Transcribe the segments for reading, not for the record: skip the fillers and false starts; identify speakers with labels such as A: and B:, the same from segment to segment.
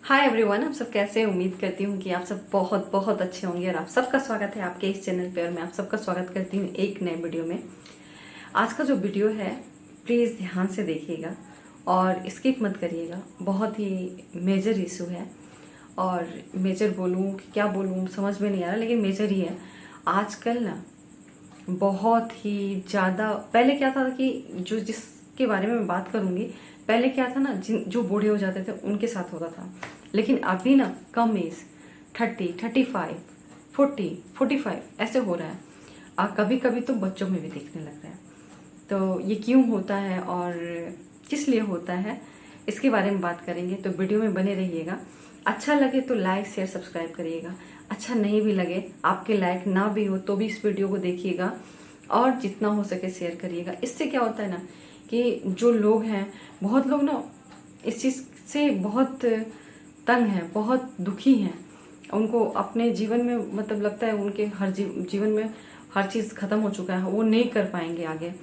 A: Hi everyone, आप सब कैसे हैं? उम्मीद करती हूँ कि आप सब बहुत बहुत अच्छे होंगे और आप सबका स्वागत है आपके इस चैनल पे। और मैं आप सबका स्वागत करती हूँ एक नए वीडियो में। आज का जो वीडियो है प्लीज़ ध्यान से देखिएगा और स्किप मत करिएगा। बहुत ही मेजर इशू है और मेजर बोलूँ कि क्या बोलूँ समझ में नहीं आ रहा, लेकिन मेजर ही है। आजकल ना बहुत ही ज़्यादा, पहले क्या था कि जिसके बारे में मैं बात करूँगी, पहले क्या था ना, जो बूढ़े हो जाते थे उनके साथ होता था। लेकिन अभी ना कम एज 30, 35, 40, 45 ऐसे हो रहा है। और कभी कभी तो बच्चों में भी दिखने लग रहा है। तो ये क्यों होता है और किस लिए होता है, इसके बारे में बात करेंगे। तो वीडियो में बने रहिएगा। अच्छा लगे तो लाइक शेयर सब्सक्राइब करिएगा। अच्छा नहीं भी लगे, आपके लाइक ना भी हो तो भी इस वीडियो को देखिएगा और जितना हो सके शेयर करिएगा। इससे क्या होता है ना कि जो लोग हैं, बहुत लोग ना इस चीज़ से बहुत तंग हैं, बहुत दुखी हैं। उनको अपने जीवन में मतलब लगता है उनके हर जीवन में हर चीज़ खत्म हो चुका है, वो नहीं कर पाएंगे आगे।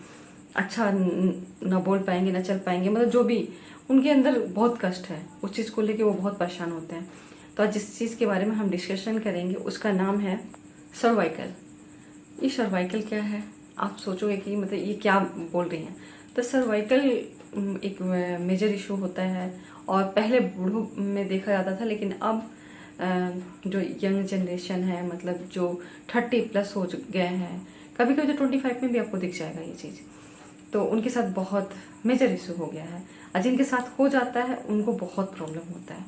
A: अच्छा न बोल पाएंगे, न चल पाएंगे, मतलब जो भी उनके अंदर बहुत कष्ट है, उस चीज़ को लेके वो बहुत परेशान होते हैं। तो आज जिस चीज़ के बारे में हम डिस्कशन करेंगे उसका नाम है सर्वाइकल। ये सर्वाइकल क्या है? आप सोचोगे कि मतलब ये क्या बोल रही हैं। तो सर्वाइकल एक मेजर इशू होता है और पहले बूढ़ों में देखा जाता था, लेकिन अब जो यंग जनरेशन है, मतलब जो 30+ हो गए हैं, कभी कभी तो 25 में भी आपको दिख जाएगा ये चीज़। तो उनके साथ बहुत मेजर इशू हो गया है और जिनके साथ हो जाता है उनको बहुत प्रॉब्लम होता है।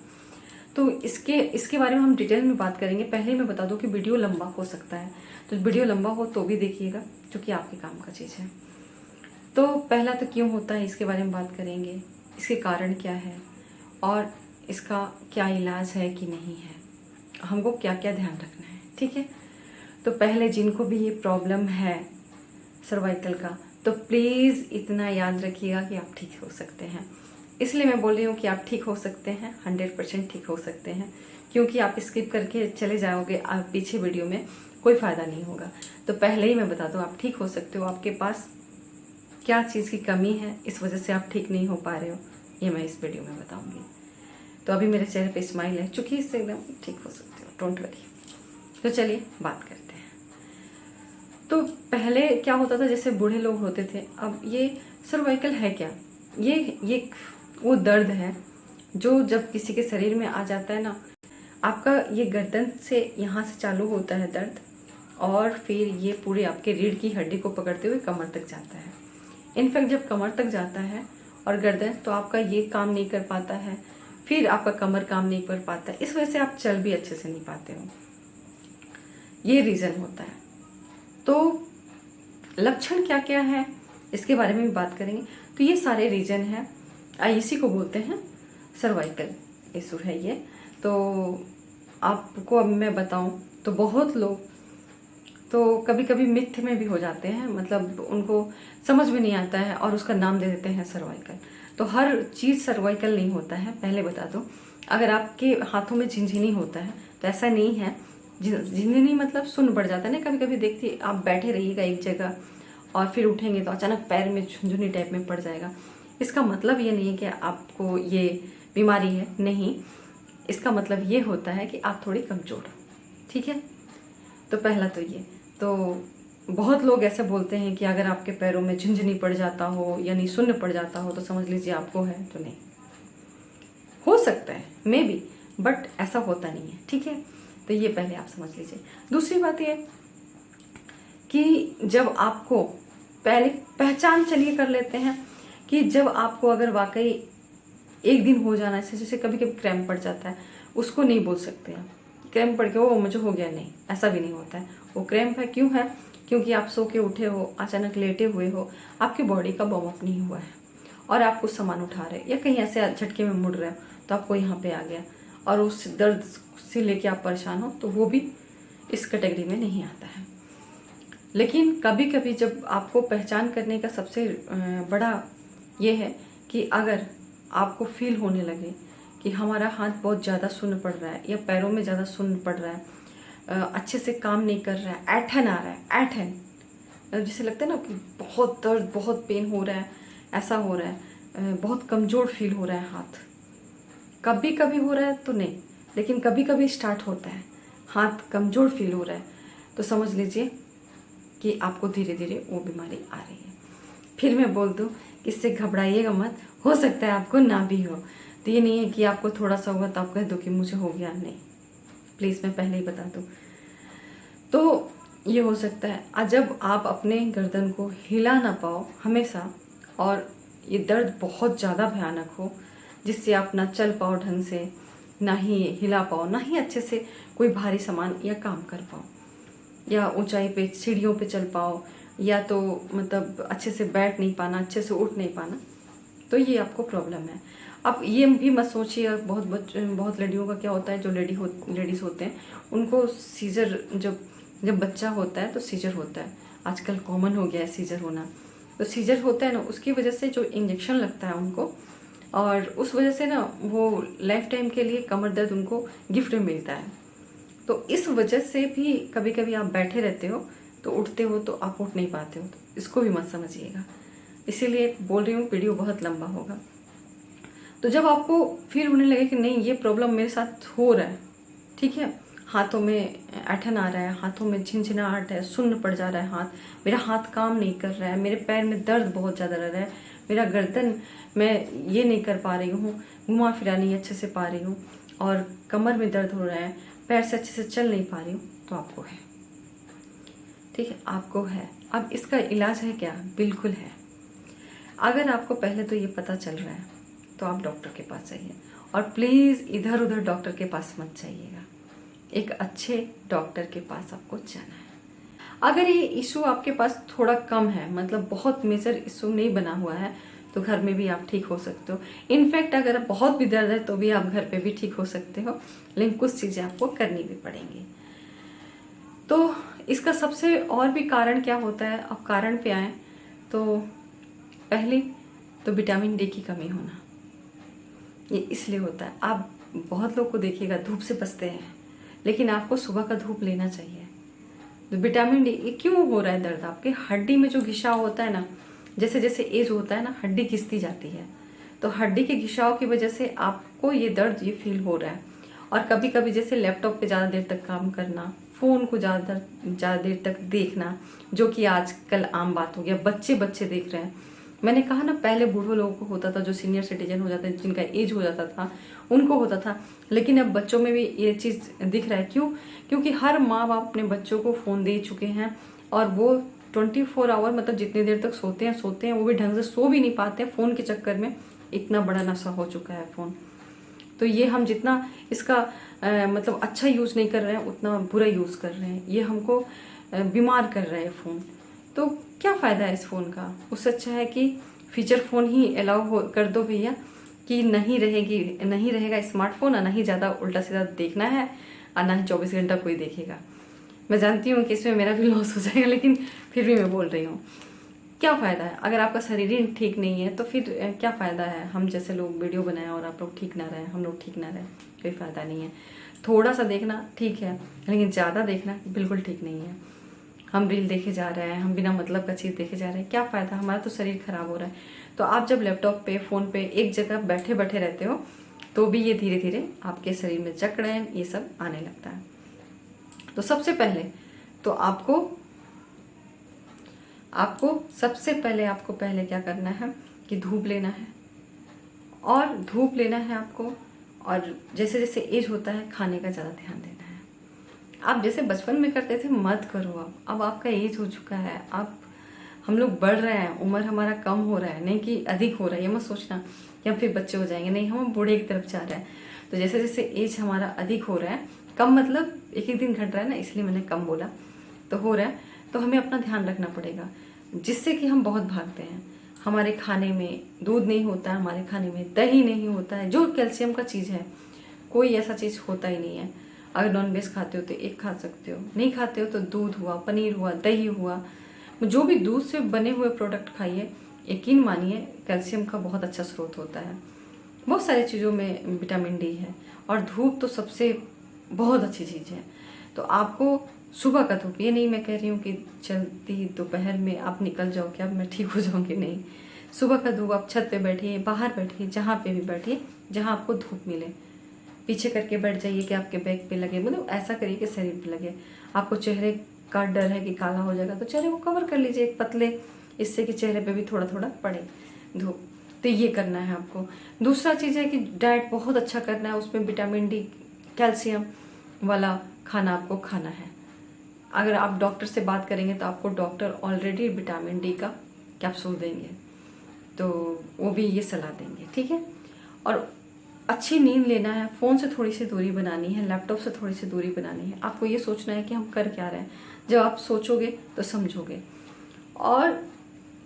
A: तो इसके इसके बारे में हम डिटेल में बात करेंगे। पहले मैं बता दूं कि वीडियो लंबा हो सकता है, तो वीडियो लंबा हो तो भी देखिएगा, क्योंकि आपके काम का चीज़ है। तो पहला तो क्यों होता है इसके बारे में बात करेंगे, इसके कारण क्या है और इसका क्या इलाज है कि नहीं है, हमको क्या क्या ध्यान रखना है, ठीक है। तो पहले जिनको भी ये प्रॉब्लम है सर्वाइकल का, तो प्लीज़ इतना याद रखिएगा कि आप ठीक हो सकते हैं। इसलिए मैं बोल रही हूँ कि आप ठीक हो सकते हैं, 100% ठीक हो सकते हैं, क्योंकि आप स्किप करके चले जाओगे आप पीछे वीडियो में, कोई फ़ायदा नहीं होगा। तो पहले ही मैं बता दूँ, आप ठीक हो सकते हो। आपके पास क्या चीज़ की कमी है, इस वजह से आप ठीक नहीं हो पा रहे हो, ये मैं इस वीडियो में बताऊँगी। तो अभी मेरे चेहरे पे स्माइल है, चूँकि इससे एकदम ठीक हो सकते हो, डोंट वरी। तो चलिए बात करते हैं। तो पहले क्या होता था, जैसे बूढ़े लोग होते थे, अब ये सर्वाइकल है क्या? ये वो दर्द है जो जब किसी के शरीर में आ जाता है ना, आपका ये गर्दन से यहाँ से चालू होता है दर्द और फिर ये पूरे आपके रीढ़ की हड्डी को पकड़ते हुए कमर तक जाता है। इनफैक्ट जब कमर तक जाता है और गर्दन, तो आपका ये काम नहीं कर पाता है, फिर आपका कमर काम नहीं कर पाता है, इस वजह से आप चल भी अच्छे से नहीं पाते हो। ये रीज़न होता है। तो लक्षण क्या क्या है इसके बारे में भी बात करेंगे। तो ये सारे रीजन हैं, इसी को बोलते हैं सर्वाइकल इशू है ये। तो आपको अब मैं बताऊं तो बहुत लोग तो कभी कभी मिथ्य में भी हो जाते हैं, मतलब उनको समझ में नहीं आता है और उसका नाम दे देते हैं सर्वाइकल। तो हर चीज़ सर्वाइकल नहीं होता है, पहले बता दो। अगर आपके हाथों में झिनझिनी होता है तो ऐसा नहीं है। झिनझिनी मतलब सुन्न पड़ जाता है ना, कभी कभी देखती आप बैठे रहिएगा एक जगह और फिर उठेंगे तो अचानक पैर में झुंझुनी टाइप में पड़ जाएगा। इसका मतलब ये नहीं है कि आपको ये बीमारी है, नहीं। इसका मतलब ये होता है कि आप थोड़ी कमज़ोर हो, ठीक है। तो पहला तो ये। तो बहुत लोग ऐसे बोलते हैं कि अगर आपके पैरों में झुंझुनी पड़ जाता हो यानी शून्य पड़ जाता हो तो समझ लीजिए आपको है। तो नहीं, हो सकता है मे बी, बट ऐसा होता नहीं है, ठीक है। तो ये पहले आप समझ लीजिए। दूसरी बात ये कि जब आपको पहले पहचान, चलिए कर लेते हैं कि जब आपको अगर वाकई एक दिन हो जाना है, जैसे कभी कभी क्रैम्प पड़ जाता है, उसको नहीं बोल सकते हैं क्रैम्प पड़ के वो मुझे हो गया, नहीं, ऐसा भी नहीं होता है। वो क्रैम्प है, क्यों है? क्योंकि आप सो के उठे हो, अचानक लेटे हुए हो, आपकी बॉडी का वार्म अप नहीं हुआ है और आप कुछ सामान उठा रहे या कहीं ऐसे झटके में मुड़ रहे हो तो आपको यहाँ पे आ गया और उस दर्द से लेके आप परेशान हो, तो वो भी इस कैटेगरी में नहीं आता है। लेकिन कभी कभी जब आपको पहचान करने का सबसे बड़ा ये है कि अगर आपको फील होने लगे कि हमारा हाथ बहुत ज़्यादा सुन्न पड़ रहा है या पैरों में ज़्यादा सुन्न पड़ रहा है, अच्छे से काम नहीं कर रहा है, ऐठन आ रहा है, ऐठन जैसे लगता है ना कि बहुत दर्द, बहुत पेन हो रहा है, ऐसा हो रहा है, बहुत कमज़ोर फील हो रहा है हाथ, कभी कभी हो रहा है तो नहीं, लेकिन कभी कभी स्टार्ट होता है, हाथ कमज़ोर फील हो रहा है, तो समझ लीजिए कि आपको धीरे धीरे वो बीमारी आ रही है। फिर मैं बोल दूँ कि इससे घबराइएगा मत, हो सकता है आपको ना भी हो। तो ये नहीं है कि आपको थोड़ा सा हुआ तो आप कह दो कि मुझे हो गया, नहीं, प्लीज़ मैं पहले ही बता दूँ। तो ये हो सकता है जब आप अपने गर्दन को हिला ना पाओ हमेशा, और ये दर्द बहुत ज़्यादा भयानक हो जिससे आप ना चल पाओ ढंग से, ना ही हिला पाओ, ना ही अच्छे से कोई भारी सामान या काम कर पाओ, या ऊंचाई पे सीढ़ियों पे चल पाओ, या तो मतलब अच्छे से बैठ नहीं पाना, अच्छे से उठ नहीं पाना, तो ये आपको प्रॉब्लम है। अब ये भी मत सोचिए, बहुत लड़कियों का क्या होता है, जो लेडीज़ होते हैं उनको सीजर, जब बच्चा होता है तो सीजर होता है, आजकल कॉमन हो गया है सीजर होना। तो सीजर होता है ना, उसकी वजह से जो इंजेक्शन लगता है उनको, और उस वजह से ना वो लाइफ टाइम के लिए कमर दर्द उनको गिफ्ट में मिलता है। तो इस वजह से भी कभी कभी आप बैठे रहते हो तो उठते हो तो आप उठ नहीं पाते हो, तो इसको भी मत समझिएगा। इसीलिए बोल रही हूँ, वीडियो बहुत लंबा होगा। तो जब आपको फील होने लगे कि नहीं ये प्रॉब्लम मेरे साथ हो रहा है, ठीक है, हाथों में ऐंठन आ रहा है, हाथों में झिनझिनाहट है, सुन्न पड़ जा रहा है हाथ, मेरा हाथ काम नहीं कर रहा है, मेरे पैर में दर्द बहुत ज़्यादा रह रहा है, मेरा गर्दन मैं ये नहीं कर पा रही हूँ, घुमा फिरा नहीं अच्छे से पा रही हूँ, और कमर में दर्द हो रहा है, पैर से अच्छे से चल नहीं पा रही हूँ, तो आपको है, ठीक है, आपको है। अब इसका इलाज है क्या? बिल्कुल है। अगर आपको पहले तो ये पता चल रहा है तो आप डॉक्टर के पास जाइए, और प्लीज़ इधर उधर डॉक्टर के पास मत जाइएगा, एक अच्छे डॉक्टर के पास आपको जाना है। अगर ये इशू आपके पास थोड़ा कम है, मतलब बहुत मेजर इशू नहीं बना हुआ है, तो घर में भी आप ठीक हो सकते हो। इनफैक्ट अगर बहुत भी दर्द है तो भी आप घर पे भी ठीक हो सकते हो, लेकिन कुछ चीज़ें आपको करनी भी पड़ेंगी। तो इसका सबसे और भी कारण क्या होता है, अब कारण पे आए तो पहली तो विटामिन डी की कमी होना, ये इसलिए होता है। आप बहुत लोग को देखिएगा धूप से बचते हैं, लेकिन आपको सुबह का धूप लेना चाहिए। तो विटामिन डी, ये क्यों हो रहा है दर्द? आपके हड्डी में जो घिसाव होता है ना, जैसे जैसे एज होता है ना, हड्डी घिसती जाती है, तो हड्डी के घिसाव की वजह से आपको ये दर्द ये फील हो रहा है। और कभी कभी जैसे लैपटॉप पे ज़्यादा देर तक काम करना, फ़ोन को ज़्यादा देर तक देखना, जो कि आजकल आम बात हो गया, बच्चे देख रहे हैं। मैंने कहा ना, पहले बूढ़ों लोगों को होता था, जो सीनियर सिटीजन हो जाते हैं, जिनका एज हो जाता था, उनको होता था, लेकिन अब बच्चों में भी ये चीज़ दिख रहा है। क्यों? क्योंकि हर माँ बाप अपने बच्चों को फ़ोन दे चुके हैं, और वो 24 आवर, मतलब जितनी देर तक सोते हैं वो भी ढंग से सो भी नहीं पाते हैं, फ़ोन के चक्कर में। इतना बड़ा नशा हो चुका है फ़ोन। तो ये हम जितना इसका मतलब अच्छा यूज़ नहीं कर रहे हैं, उतना बुरा यूज़ कर रहे हैं। ये हमको बीमार कर रहा है फ़ोन। तो क्या फ़ायदा है इस फ़ोन का? उससे अच्छा है कि फीचर फ़ोन ही अलाउ कर दो भैया, कि नहीं रहेगा स्मार्टफोन, और नहीं ज़्यादा उल्टा सीधा देखना है, और ना ही 24 घंटा कोई देखेगा। मैं जानती हूँ कि इसमें मेरा भी लॉस हो जाएगा, लेकिन फिर भी मैं बोल रही हूँ, क्या फ़ायदा है? अगर आपका शरीर ही ठीक नहीं है तो फिर क्या फ़ायदा है? हम जैसे लोग वीडियो बनाएं और आप लोग ठीक ना रहें, हम लोग ठीक ना रहें, कोई फ़ायदा नहीं है। थोड़ा सा देखना ठीक है, लेकिन ज़्यादा देखना बिल्कुल ठीक नहीं है। हम रील देखे जा रहे हैं, हम बिना मतलब का चीज़ देखे जा रहे हैं, क्या फ़ायदा? हमारा तो शरीर खराब हो रहा है। तो आप जब लैपटॉप पे, फ़ोन पे एक जगह बैठे बैठे रहते हो, तो भी ये धीरे धीरे आपके शरीर में जकड़न ये सब आने लगता है। तो सबसे पहले तो आपको पहले क्या करना है कि धूप लेना है, और धूप लेना है आपको, और जैसे जैसे एज होता है खाने का ज़्यादा ध्यान देना है। आप जैसे बचपन में करते थे मत करो। अब आपका एज हो चुका है, आप हम लोग बढ़ रहे हैं, उम्र हमारा कम हो रहा है, नहीं कि अधिक हो रहा है। ये मत सोचना कि हम फिर बच्चे हो जाएंगे, नहीं, हम बूढ़े की तरफ जा रहे हैं। तो जैसे जैसे एज हमारा अधिक हो रहा है, कम मतलब एक एक दिन घट रहा है ना, इसलिए मैंने कम बोला, तो हो रहा है, तो हमें अपना ध्यान रखना पड़ेगा, जिससे कि हम बहुत भागते हैं। हमारे खाने में दूध नहीं होता है, हमारे खाने में दही नहीं होता है, जो कैल्शियम का चीज़ है, कोई ऐसा चीज़ होता ही नहीं है। अगर नॉनवेज खाते हो तो एक खा सकते हो, नहीं खाते हो तो दूध हुआ, पनीर हुआ, दही हुआ, जो भी दूध से बने हुए प्रोडक्ट खाइए। यकीन मानिए कैल्शियम का बहुत अच्छा स्रोत होता है। बहुत सारी चीज़ों में विटामिन डी है, और धूप तो सबसे बहुत अच्छी चीज़ है। तो आपको सुबह का धूप, ये नहीं मैं कह रही हूँ कि चलती दोपहर में आप निकल जाओ कि अब मैं ठीक हो जाऊँगी, नहीं। सुबह का धूप आप छत पे बैठिए, बाहर बैठिए, जहाँ पे भी बैठिए, जहाँ आपको धूप मिले, पीछे करके बैठ जाइए कि आपके बैक पे लगे, मतलब ऐसा करिए कि शरीर पे लगे। आपको चेहरे का डर है कि काला हो जाएगा तो चेहरे को कवर कर लीजिए एक पतले, इससे कि चेहरे पे भी थोड़ा थोड़ा पड़े धूप। तो ये करना है आपको। दूसरा चीज़ है कि डाइट बहुत अच्छा करना है, उसमें विटामिन डी, कैल्शियम वाला खाना आपको खाना है। अगर आप डॉक्टर से बात करेंगे तो आपको डॉक्टर ऑलरेडी विटामिन डी का कैप्सूल देंगे, तो वो भी ये सलाह देंगे, ठीक है। और अच्छी नींद लेना है, फ़ोन से थोड़ी सी दूरी बनानी है, लैपटॉप से थोड़ी सी दूरी बनानी है। आपको ये सोचना है कि हम कर क्या रहे हैं। जब आप सोचोगे तो समझोगे, और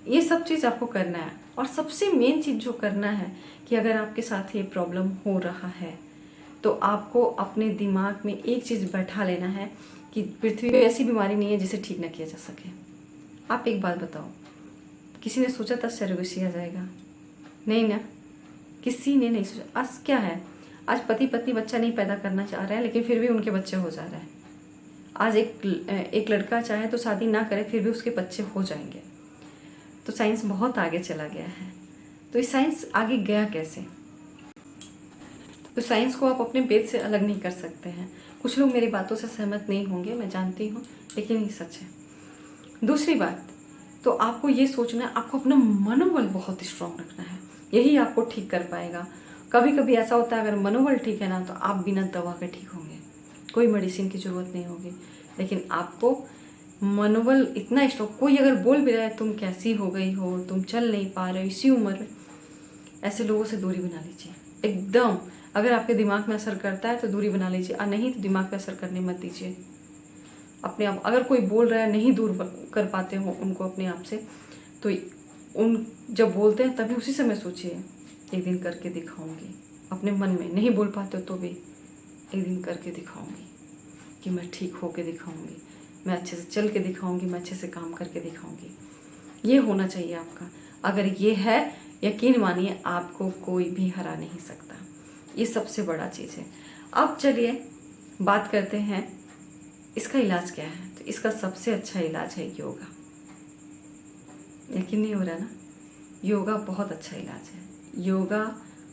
A: ये सब चीज़ आपको करना है। और सबसे मेन चीज़ जो करना है कि अगर आपके साथ ये प्रॉब्लम हो रहा है तो आपको अपने दिमाग में एक चीज़ बैठा लेना है कि पृथ्वी पे ऐसी बीमारी नहीं है जिसे ठीक ना किया जा सके। आप एक बात बताओ, किसी ने सोचा था सरोगेसी आ जाएगा? नहीं ना, किसी ने नहीं सोचा। आज क्या है, आज पति पत्नी बच्चा नहीं पैदा करना चाह रहे हैं लेकिन फिर भी उनके बच्चे हो जा रहे हैं। आज एक लड़का चाहे तो शादी ना करे फिर भी उसके बच्चे हो जाएंगे। तो साइंस बहुत आगे चला गया है। तो इस साइंस आगे गया कैसे? तो साइंस को आप अपने वेद से अलग नहीं कर सकते हैं। कुछ लोग मेरी बातों से सहमत नहीं होंगे, मैं जानती हूँ, लेकिन ये सच है। दूसरी बात, तो आपको ये सोचना है, आपको अपना मनोबल बहुत स्ट्रांग रखना है, यही आपको ठीक कर पाएगा। कभी कभी ऐसा होता है, अगर मनोबल ठीक है ना तो आप बिना दवा के ठीक होंगे, कोई मेडिसिन की ज़रूरत नहीं होगी। लेकिन आपको मनोबल इतना स्ट्रांग, कोई अगर बोल भी रहा है तुम कैसी हो गई हो, तुम चल नहीं पा रहे हो इसी उम्र में, ऐसे लोगों से दूरी बना लीजिए एकदम। अगर आपके दिमाग में असर करता है तो दूरी बना लीजिए, और नहीं तो दिमाग पे असर करने मत दीजिए अपने आप। अगर कोई बोल रहा है, नहीं दूर कर पाते हो उनको अपने आप से, तो उन जब बोलते हैं तभी उसी समय सोचिए एक दिन करके दिखाऊंगी। अपने मन में नहीं बोल पाते हो तो भी एक दिन करके दिखाऊंगी कि मैं ठीक होके दिखाऊंगी, मैं अच्छे से चल के दिखाऊंगी, मैं अच्छे से काम करके दिखाऊंगी। ये होना चाहिए आपका। अगर ये है, यकीन मानिए आपको कोई भी हरा नहीं सकता। ये सबसे बड़ा चीज़ है। अब चलिए बात करते हैं इसका इलाज क्या है। तो इसका सबसे अच्छा इलाज है योगा। यकीन नहीं हो रहा ना? योगा बहुत अच्छा इलाज है। योगा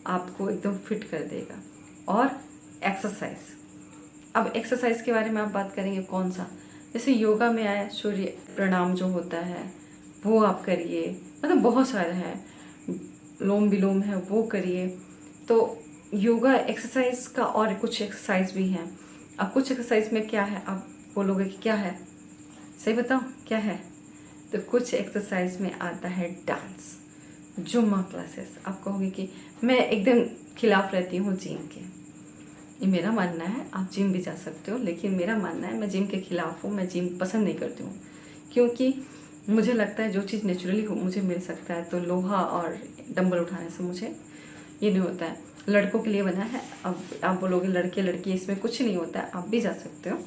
A: आपको एकदम फिट कर देगा। और एक्सरसाइज, अब एक्सरसाइज के बारे में आप बात करेंगे कौन सा, जैसे योगा में आया सूर्य प्रणाम जो होता है वो आप करिए, मतलब बहुत सारे हैं, लोम विलोम है वो करिए। तो योगा एक्सरसाइज का, और कुछ एक्सरसाइज भी हैं। अब कुछ एक्सरसाइज में क्या है, आप बोलोगे कि क्या है, सही बताओ क्या है? तो कुछ एक्सरसाइज में आता है डांस, जुम्मा क्लासेस। आप कहोगे कि मैं एकदम खिलाफ रहती हूँ जिम के। ये मेरा मानना है, आप जिम भी जा सकते हो, लेकिन मेरा मानना है मैं जिम के खिलाफ हूँ। मैं जिम पसंद नहीं करती हूँ, क्योंकि मुझे लगता है जो चीज़ नेचुरली हो मुझे मिल सकता है। तो लोहा और डंबल उठाने से मुझे ये नहीं होता है। लड़कों के लिए बना है। अब आप बोलोगे लड़के लड़की इसमें कुछ नहीं होता है, आप भी जा सकते हो,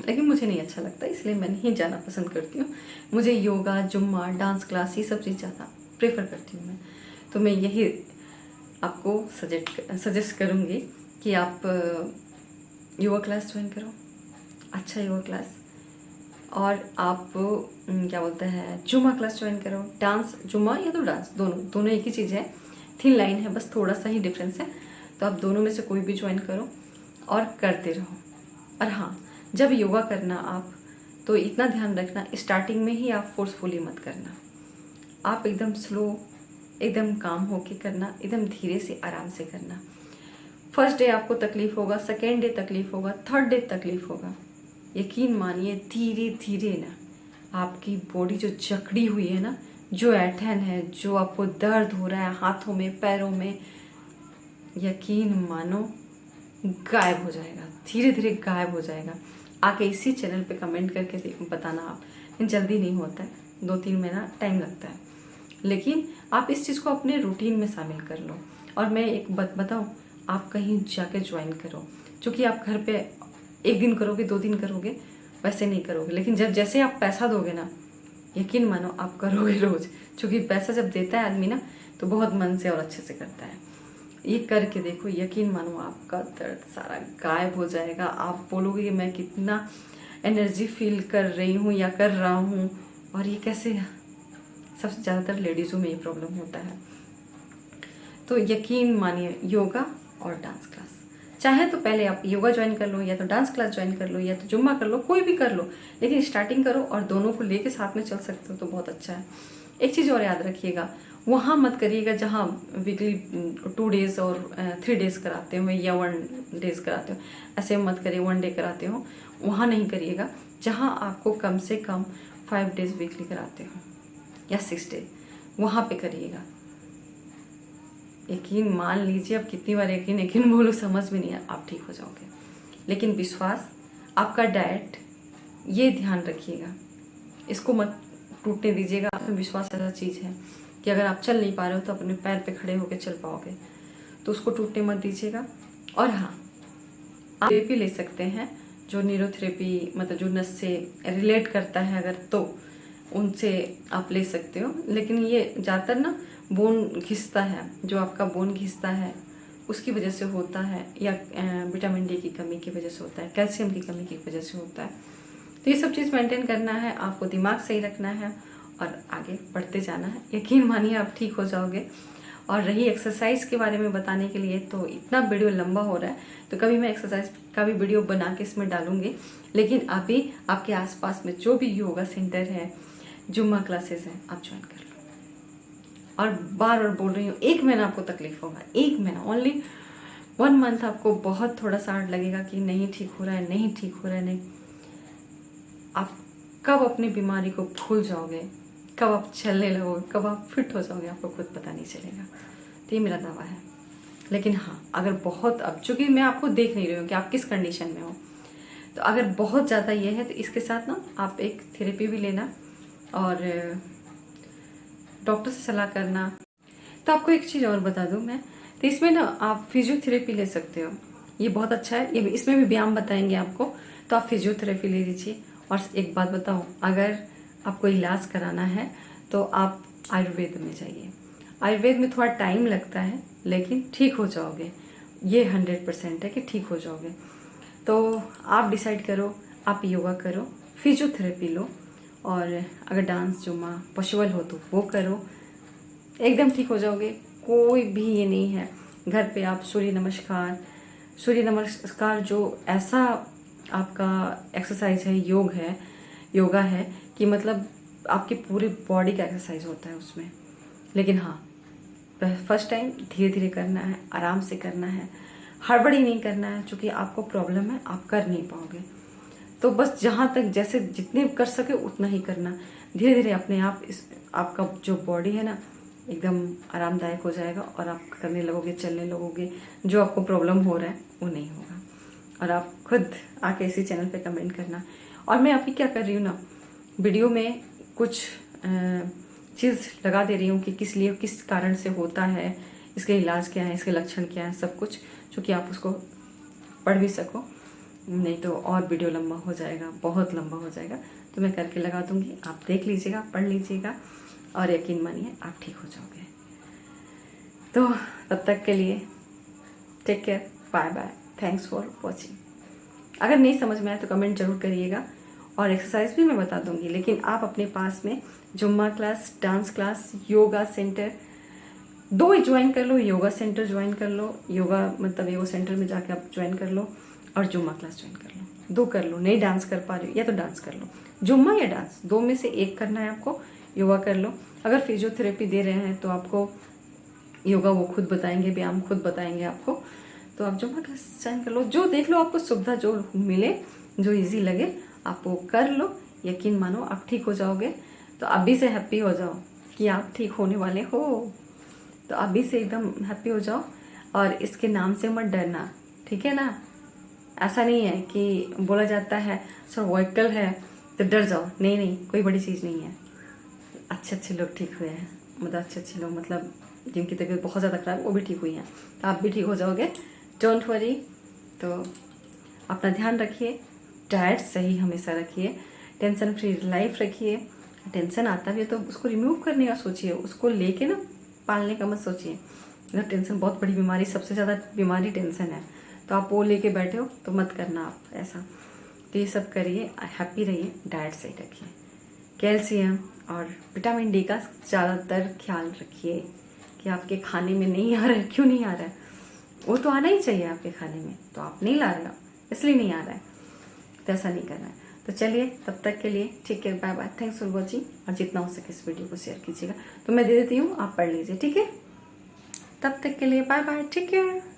A: लेकिन मुझे नहीं अच्छा लगता, इसलिए मैं नहीं जाना पसंद करती हूँ। मुझे योगा, जुम्मा, डांस क्लास ये सब चीज़ ज़्यादा प्रेफर करती हूँ मैं। तो मैं यही आपको सजेस्ट करूँगी कि आप योगा क्लास ज्वाइन करो, अच्छा योगा क्लास। और आप क्या बोलते हैं, जुम्मा क्लास ज्वाइन करो। डांस, जुम्मा या तो डांस, दोनों एक ही चीज़ है, थिन लाइन है, बस थोड़ा सा ही डिफरेंस है। तो आप दोनों में से कोई भी ज्वाइन करो और करते रहो। और हाँ, जब योगा करना आप, तो इतना ध्यान रखना, स्टार्टिंग में ही आप फोर्सफुली मत करना। आप एकदम स्लो, एकदम काम होके करना, एकदम धीरे से आराम से करना। फर्स्ट डे आपको तकलीफ होगा, सेकेंड डे तकलीफ होगा, थर्ड डे तकलीफ होगा। यकीन मानिए धीरे धीरे ना आपकी बॉडी जो जकड़ी हुई है ना, जो ऐठन है, जो आपको दर्द हो रहा है हाथों में पैरों में, यकीन मानो गायब हो जाएगा, धीरे धीरे गायब हो जाएगा। आके इसी चैनल पे कमेंट करके बताना आप। जल्दी नहीं होता है, 2-3 महीना टाइम लगता है, लेकिन आप इस चीज़ को अपने रूटीन में शामिल कर लो। और मैं एक बात बताऊँ, आप कहीं जाके ज्वाइन करो, क्योंकि आप घर पे 1 दिन करोगे, 2 दिन करोगे, वैसे नहीं करोगे। लेकिन जैसे आप पैसा दोगे ना, यकीन मानो आप करोगे रोज, क्योंकि पैसा जब देता है आदमी ना तो बहुत मन से और अच्छे से करता है। ये करके देखो, यकीन मानो आपका दर्द सारा गायब हो जाएगा। आप बोलोगे कि मैं कितना एनर्जी फील कर रही हूँ या कर रहा हूँ, और ये कैसे, सबसे ज़्यादातर लेडीज़ों में ये प्रॉब्लम होता है। तो यकीन मानिए योगा और डांस क्लास। चाहे तो पहले आप योगा ज्वाइन कर लो, या तो डांस क्लास ज्वाइन कर लो, या तो जुम्मा कर लो, कोई भी कर लो, लेकिन स्टार्टिंग करो और दोनों को लेके साथ में चल सकते हो तो बहुत अच्छा है। एक चीज़ और याद रखिएगा, वहाँ मत करिएगा जहाँ वीकली 2 डेज और 3 डेज कराते हो या 1 डेज कराते हो, ऐसे मत करिए 1 डे कराते हो, वहाँ नहीं करिएगा। जहाँ आपको कम से कम 5 डेज वीकली कराते हो या 6 डेज, वहाँ पे करिएगा। यकीन मान लीजिए, अब कितनी बार यकीन यकीन बोलो समझ में नहीं है, आप ठीक हो जाओगे। लेकिन विश्वास, आपका डाइट, ये ध्यान रखिएगा, इसको मत टूटने दीजिएगा। आत्मविश्वास ऐसा चीज़ है कि अगर आप चल नहीं पा रहे हो तो अपने पैर पे खड़े होकर चल पाओगे, तो उसको टूटने मत दीजिएगा। और हाँ, आप थेरेपी ले सकते हैं, जो न्यूरोथेरेपी मतलब जो नस से रिलेट करता है अगर, तो उनसे आप ले सकते हो। लेकिन ये ज़्यादातर ना बोन घिसता है, जो आपका बोन घिसता है उसकी वजह से होता है, या विटामिन डी की कमी की वजह से होता है, कैल्शियम की कमी की वजह से होता है। तो ये सब चीज़ मेंटेन करना है, आपको दिमाग सही रखना है और आगे बढ़ते जाना है। यकीन मानिए आप ठीक हो जाओगे। और रही एक्सरसाइज के बारे में बताने के लिए, तो इतना वीडियो लंबा हो रहा है, तो कभी मैं एक्सरसाइज का भी वीडियो बना के इसमें डालूंगी। लेकिन अभी आपके आसपास में जो भी योगा सेंटर है, जुम्मा क्लासेस हैं, आप ज्वाइन कर लो। और बार बार बोल रही हूँ, 1 महीना आपको तकलीफ होगा, 1 महीना, ओनली 1 मंथ आपको बहुत थोड़ा सा हार्ड लगेगा कि नहीं ठीक हो रहा है, नहीं ठीक हो रहा है, नहीं। आप कब अपनी बीमारी को भूल जाओगे, कब आप चलने लगोगे, कब आप फिट हो जाओगे, आपको खुद पता नहीं चलेगा। तो ये मेरा दावा है। लेकिन हाँ, अगर बहुत, अब चूंकि मैं आपको देख नहीं रही हूँ कि आप किस कंडीशन में हो, तो अगर बहुत ज़्यादा ये है तो इसके साथ ना आप एक थेरेपी भी लेना और डॉक्टर से सलाह करना। तो आपको एक चीज़ और बता दूं मैं, तो इसमें ना आप फिजियोथेरेपी ले सकते हो, ये बहुत अच्छा है। ये इसमें भी व्यायाम बताएंगे आपको, तो आप फिजियोथेरेपी ले लीजिए। और एक बात बताऊं, अगर आपको इलाज कराना है तो आप आयुर्वेद में जाइए। आयुर्वेद में थोड़ा टाइम लगता है, लेकिन ठीक हो जाओगे, ये 100% है कि ठीक हो जाओगे। तो आप डिसाइड करो, आप योगा करो, फिजियोथेरेपी लो, और अगर डांस जुम्मा पॉसिबल हो तो वो करो, एकदम ठीक हो जाओगे। कोई भी ये नहीं है, घर पे आप सूर्य नमस्कार जो ऐसा आपका एक्सरसाइज है, योगा है कि मतलब आपकी पूरी बॉडी का एक्सरसाइज होता है उसमें। लेकिन हाँ, फर्स्ट टाइम धीरे धीरे करना है, आराम से करना है, हड़बड़ी नहीं करना है, क्योंकि आपको प्रॉब्लम है, आप कर नहीं पाओगे। तो बस जहाँ तक जैसे जितने कर सके उतना ही करना, धीरे धीरे अपने आप आपका जो बॉडी है ना एकदम आरामदायक हो जाएगा, और आप करने लगोगे, चलने लगोगे, जो आपको प्रॉब्लम हो रहा है वो नहीं होगा। और आप खुद आके इसी चैनल पे कमेंट करना। और मैं अभी क्या कर रही हूँ ना, वीडियो में कुछ चीज़ लगा दे रही हूँ कि किस लिए, किस कारण से होता है, इसके इलाज क्या है, इसके लक्षण क्या है, सब कुछ, जो कि आप उसको पढ़ भी सको। नहीं तो और वीडियो लंबा हो जाएगा, बहुत लंबा हो जाएगा। तो मैं करके लगा दूंगी, आप देख लीजिएगा, पढ़ लीजिएगा, और यकीन मानिए आप ठीक हो जाओगे। तो तब तक के लिए take care, bye bye, thanks for watching. अगर नहीं समझ में आए तो कमेंट जरूर करिएगा, और एक्सरसाइज भी मैं बता दूंगी। लेकिन आप अपने पास में जुम्मा class, dance class, yoga centre 2 ही ज्वाइन कर लो। योगा सेंटर ज्वाइन कर लो, योगा मतलब योगा सेंटर में जाके आप ज्वाइन कर लो, और जुम्मा क्लास ज्वाइन कर लो, 2 कर लो। नहीं डांस कर पा रही हो या तो डांस कर लो, जुम्मा या डांस, 2 में से 1 करना है आपको। योगा कर लो। अगर फिजियोथेरेपी दे रहे हैं तो आपको योगा वो खुद बताएंगे, व्यायाम खुद बताएंगे आपको, तो आप जुम्मा क्लास ज्वाइन कर लो। जो देख लो आपको सुविधा जो मिले, जो इजी लगे, आप वो कर लो। यकीन मानो आप ठीक हो जाओगे। तो अभी से हैप्पी हो जाओ कि आप ठीक होने वाले हो। तो अभी से एकदम हैप्पी हो जाओ, और इसके नाम से मत डरना, ठीक है ना। ऐसा नहीं है कि बोला जाता है सर्वाइकल है तो डर जाओ, नहीं नहीं, कोई बड़ी चीज़ नहीं है। अच्छे लोग ठीक हुए हैं, मतलब अच्छे लोग, मतलब जिनकी तबीयत बहुत ज़्यादा खराब है वो भी ठीक हुई हैं, तो आप भी ठीक हो जाओगे, डोंट वरी। तो अपना ध्यान रखिए, डाइट सही हमेशा रखिए, टेंशन फ्री लाइफ रखिए। टेंशन आता भी है तो उसको रिमूव करने का सोचिए, उसको लेके ना पालने का मत सोचिए। मतलब टेंशन बहुत बड़ी बीमारी, सबसे ज़्यादा बीमारी टेंशन है, तो आप वो लेके बैठे हो तो मत करना आप ऐसा। तो ये सब करिए, हैप्पी रहिए, डाइट सही रखिए, कैल्शियम और विटामिन डी का ज़्यादातर ख्याल रखिए कि आपके खाने में नहीं आ रहा है, क्यों नहीं आ रहा है। वो तो आना ही चाहिए आपके खाने में, तो आप नहीं ला रहे हो इसलिए नहीं आ रहा है, तो ऐसा नहीं करना है। तो चलिए तब तक के लिए ठीक है, bye bye, thanks for watching. और जितना हो सके इस वीडियो को शेयर कीजिएगा। तो मैं दे देती हूँ, आप पढ़ लीजिए, ठीक है। तब तक के लिए बाय बाय, ठीक है।